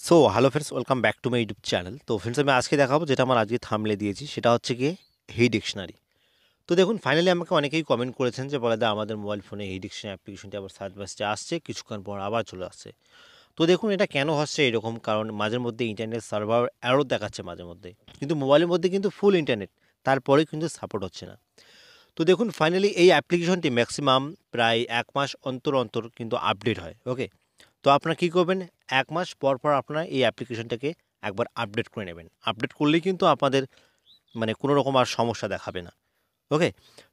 So hello friends, welcome back to my YouTube channel. তো friends, আমি আজকে দেখাবো যেটা আমার আজকে থাম্বনেলে দিয়েছি, সেটা হচ্ছে গিয়ে হেই ডিকশনারি। তো দেখুন, ফাইনালি আমাকে অনেকেই কমেন্ট করেছেন যে বলে দা আমাদের মোবাইল ফোনে হেই ডিকশনারি অ্যাপ্লিকেশনটি আবার সার্চ বাসতে আসছে, কিছুক্ষণ পর আবার চলে আসছে। তো দেখুন, এটা কেন হচ্ছে এরকম, কারণ মাঝের মধ্যে ইন্টারনেট সার্ভার এরর দেখাচ্ছে মাঝে মধ্যে, কিন্তু মোবাইলের মধ্যে কিন্তু ফুল ইন্টারনেট, তারপরেও কিন্তু সাপোর্ট হচ্ছে না। তো দেখুন, ফাইনালি এই অ্যাপ্লিকেশনটি ম্যাক্সিমাম প্রায় 1 মাস অন্তর অন্তর কিন্তু আপডেট হয়। ওকে, তো আপনারা কী করবেন, 1 মাস পর পর আপনারা এই অ্যাপ্লিকেশনটাকে একবার আপডেট করে নেবেন। আপডেট করলেই কিন্তু আপনাদের মানে কোনো রকম আর সমস্যা দেখাবে না। ওকে,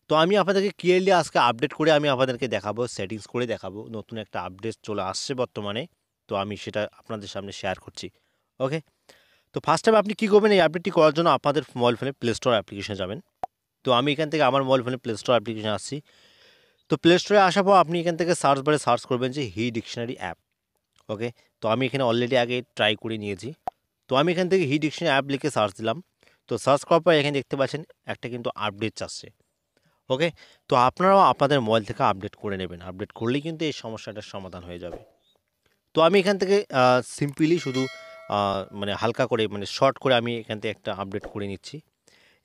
তো আমি আপনাদেরকে ক্লিয়ারলি আজকে আপডেট করে আমি আপনাদেরকে দেখাবো, সেটিংস করে দেখাবো। নতুন একটা আপডেট চলে আসছে বর্তমানে, তো আমি সেটা আপনাদের সামনে শেয়ার করছি। ওকে, তো ফার্স্ট টাইম আপনি কী করবেন, এই আপডেটটি করার জন্য আপনাদের মোবাইল ফোনে প্লে স্টোর অ্যাপ্লিকেশনে যাবেন। তো আমি এখান থেকে আমার মোবাইল ফোনে প্লে স্টোর অ্যাপ্লিকেশনে আসছি। তো প্লে স্টোরে আসার পর আপনি এখান থেকে সার্চ বারে সার্চ করবেন যে হি ডিকশনারি অ্যাপ। ওকে, তো আমি এখানে অলরেডি আগে ট্রাই করে নিয়েছি। তো আমি এখান থেকে হি ডিকশনারি অ্যাপ লিখে সার্চ দিলাম। তো সার্চ করার পর এখানে দেখতে পাচ্ছেন একটা কিন্তু আপডেট চাচ্ছে। ওকে, তো আপনারাও আপনাদের মোবাইল থেকে আপডেট করে নেবেন। আপডেট করলেই কিন্তু এই সমস্যাটার সমাধান হয়ে যাবে। তো আমি এখান থেকে সিম্পলি শুধু মানে হালকা করে মানে শর্ট করে আমি এখান থেকে একটা আপডেট করে নিচ্ছি।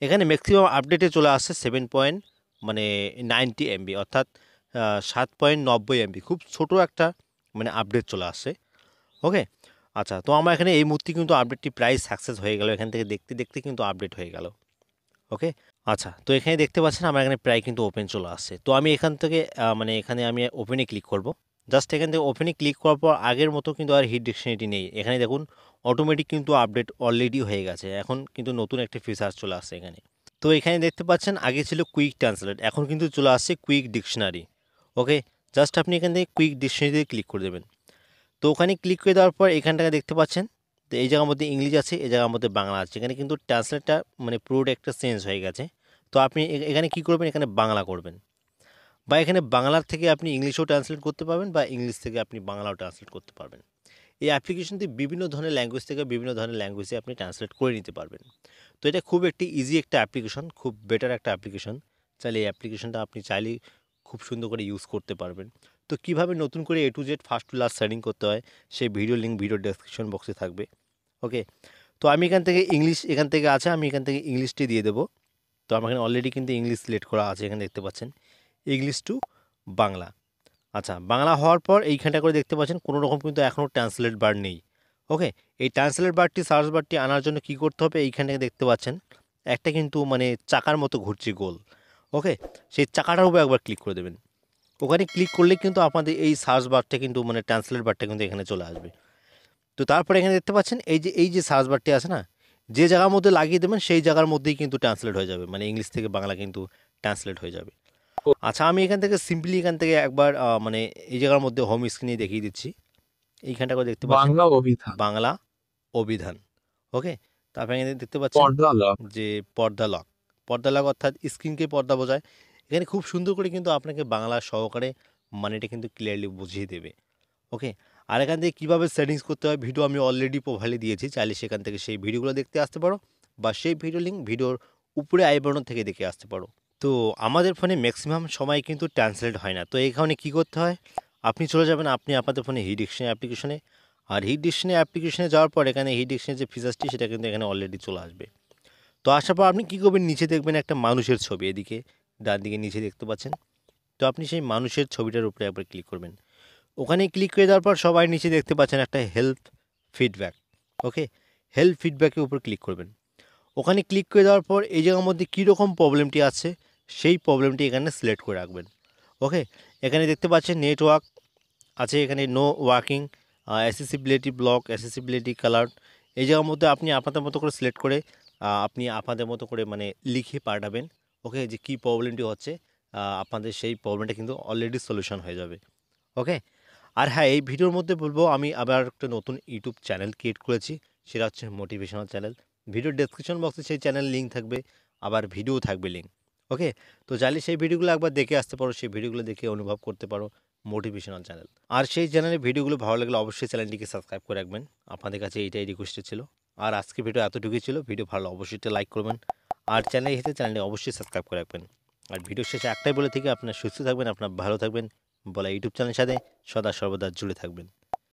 এখানে ম্যাক্সিমাম আপডেটে চলে আসছে 7.90 MB, অর্থাৎ 7.90 MB, খুব ছোট একটা মানে আপডেট চলে আসছে। ওকে, আচ্ছা, তো আমার এখানে এই মুহূর্তে কিন্তু আপডেটটি প্রায় সাকসেস হয়ে গেল। এখান থেকে দেখতে দেখতে কিন্তু আপডেট হয়ে গেল। ওকে, আচ্ছা, তো এখানে দেখতে পাচ্ছেন আমার এখানে প্রায় কিন্তু ওপেন চলে আসছে। তো আমি এখান থেকে মানে এখানে আমি ওপেনে ক্লিক করব। জাস্ট এখান থেকে ওপেনে ক্লিক করার পর আগের মতো কিন্তু আর হিট ডিকশনারিটি নেই। এখানে দেখুন অটোমেটিক কিন্তু আপডেট অলরেডি হয়ে গেছে। এখন কিন্তু নতুন একটা ফিচার চলে আসছে এখানে। তো এখানে দেখতে পাচ্ছেন আগে ছিল কুইক ট্রান্সলেট, এখন কিন্তু চলে আসছে কুইক ডিকশনারি। ওকে, জাস্ট আপনি এখান থেকে কুইক ডিকশনারিতে ক্লিক করে দেবেন। তো ওখানে ক্লিক করে দেওয়ার পর এখানটাকে দেখতে পাচ্ছেন, তো এই জায়গার মধ্যে ইংলিশ আছে, এই জায়গার মধ্যে বাংলা আছে। এখানে কিন্তু ট্রান্সলেটটা মানে পুরোটা একটা চেঞ্জ হয়ে গেছে। তো আপনি এখানে কি করবেন, এখানে বাংলা করবেন, বা এখানে বাংলার থেকে আপনি ইংলিশও ট্রান্সলেট করতে পারবেন, বা ইংলিশ থেকে আপনি বাংলাও ট্রান্সলেট করতে পারবেন। এই অ্যাপ্লিকেশনটি বিভিন্ন ধরনের ল্যাঙ্গুয়েজ থেকে বিভিন্ন ধরনের ল্যাঙ্গুয়েজে আপনি ট্রান্সলেট করে নিতে পারবেন। তো এটা খুব একটি ইজি একটা অ্যাপ্লিকেশন, খুব বেটার একটা অ্যাপ্লিকেশন। চাইলে এই অ্যাপ্লিকেশনটা আপনি চাইলেই খুব সুন্দর করে ইউজ করতে পারবেন। তো কীভাবে নতুন করে A to Z first to last setting করতে হয়, সেই ভিডিও লিঙ্ক ভিডিও ডেসক্রিপশন বক্সে থাকবে। ওকে, তো আমি এখান থেকে ইংলিশ এখান থেকে আছে, আমি এখান থেকে ইংলিশটি দিয়ে দেবো। তো আমার এখানে অলরেডি কিন্তু ইংলিশ সিলেক্ট করা আছে, এখানে দেখতে পাচ্ছেন ইংলিশ টু বাংলা। আচ্ছা, বাংলা হওয়ার পর এইখানটা করে দেখতে পাচ্ছেন কোনো রকম কিন্তু এখনও ট্রান্সলেট বার নেই। ওকে, এই ট্রান্সলেট বারটি সার্চ বারটি আনার জন্য কী করতে হবে, এইখান থেকে দেখতে পাচ্ছেন একটা কিন্তু মানে চাকার মতো ঘুরছে গোল। ওকে, সেই চাকাটার উপর একবার ক্লিক করে দেবেন। ওখানে ক্লিক করলে কিন্তু আপনাদের এই সার্চ বারটা কিন্তু মানে ট্রান্সলেট বারটা কিন্তু এখানে চলে আসবে। তো তারপরে এখানে দেখতে পাচ্ছেন এই যে সার্চ বারটি আছে না, যে জায়গার মধ্যে লাগিয়ে দেবেন সেই জায়গার মধ্যেই কিন্তু ট্রান্সলেট হয়ে যাবে, মানে ইংলিশ থেকে বাংলা কিন্তু ট্রান্সলেট হয়ে যাবে। আচ্ছা, আমি এখান থেকে সিম্পলি এখান থেকে একবার মানে এই জায়গার মধ্যে হোম স্ক্রিনে দেখিয়ে দিচ্ছি। এইখানটা করে দেখতে পাচ্ছেন বাংলা অভিধান, বাংলা অভিধান। ওকে, তারপরে এখানে দেখতে পাচ্ছেন পর্দা লক, যে পর্দা লক। পর্দা লক অর্থাৎ স্ক্রিনকে পর্দা বোঝায়। এখানে খুব সুন্দর করে কিন্তু আপনাকে বাংলা সহকারে মানেটা কিন্তু ক্লিয়ারলি বুঝিয়ে দেবে। ওকে, আর এখান থেকে কীভাবে সেটিংস করতে হয় ভিডিও আমি অলরেডি প্রোফাইলে দিয়েছি, চাইলে সেখান থেকে সেই ভিডিওগুলো দেখতে আসতে পারো, বা সেই ভিডিও লিঙ্ক ভিডিওর উপরে আই বাটন থেকে দেখে আসতে পারো। তো আমাদের ফোনে ম্যাক্সিমাম সময় কিন্তু ট্রান্সলেট হয় না। তো এখানে কী করতে হয়, আপনি চলে যাবেন আপনি আপনাদের ফোনে হি ডিকশনারি অ্যাপ্লিকেশনে। আর হি ডিকশনারি অ্যাপ্লিকেশনে যাওয়ার পর এখানে হি ডিকশনারি যে ফিচার্সটি সেটা কিন্তু এখানে অলরেডি চলে আসবে। তো আসার পর আপনি কী করবেন, নিচে দেখবেন একটা মানুষের ছবি, এদিকে ডান দিকে নিচে দেখতে পাচ্ছেন। তো আপনি সেই মানুষের ছবিটার উপরে একবার ক্লিক করবেন। ওখানে ক্লিক করে দেওয়ার পর সবাই নিচে দেখতে পাচ্ছেন একটা হেল্প ফিডব্যাক। ওকে, হেল্প ফিডব্যাকের উপর ক্লিক করবেন। ওখানে ক্লিক করে দেওয়ার পর এই জায়গার মধ্যে কীরকম প্রবলেমটি আছে সেই প্রবলেমটি এখানে সিলেক্ট করে রাখবেন। ওকে, এখানে দেখতে পাচ্ছেন নেটওয়ার্ক আছে, এখানে no working, accessibility block, accessibility colour. এই জায়গার মধ্যে আপনি আপনাদের মতো করে সিলেক্ট করে আপনি আপনাদের মতো করে মানে লিখে পাঠাবেন। ওকে, যে কী প্রবলেমটি হচ্ছে, আপনাদের সেই প্রবলেমটা কিন্তু অলরেডি সলিউশন হয়ে যাবে। ওকে, আর হ্যাঁ, এই ভিডিওর মধ্যে বলবো আমি আবার একটা নতুন ইউটিউব চ্যানেল ক্রিয়েট করেছি, সেটা হচ্ছে মোটিভেশনাল চ্যানেল। ভিডিওর ডেসক্রিপশন বক্সে সেই চ্যানেল লিঙ্ক থাকবে, আবার ভিডিও থাকবে লিঙ্ক। ওকে, তো চাইলে সেই ভিডিওগুলো একবার দেখে আসতে পারো, সেই ভিডিওগুলো দেখে অনুভব করতে পারো মোটিভেশনাল চ্যানেল। আর সেই চ্যানেলের ভিডিওগুলো ভালো লাগলে অবশ্যই চ্যানেলটিকে সাবস্ক্রাইব করে রাখবেন। আপনাদের কাছে এইটাই রিকোয়েস্ট ছিল। আর আজকে ভিডিও এতটুকুই ছিল। ভিডিও ভালো অবশ্যই একটা লাইক করবেন, আর চ্যানেলে এসে চ্যানেলটি অবশ্যই সাবস্ক্রাইব করে রাখবেন। আর ভিডিওর শেষে একটাই বলে থেকে আপনার সুস্থ থাকবেন, আপনার ভালো থাকবেন, বলা ইউটিউব চ্যানেলের সাথে সদা সর্বদা জুড়ে থাকবেন।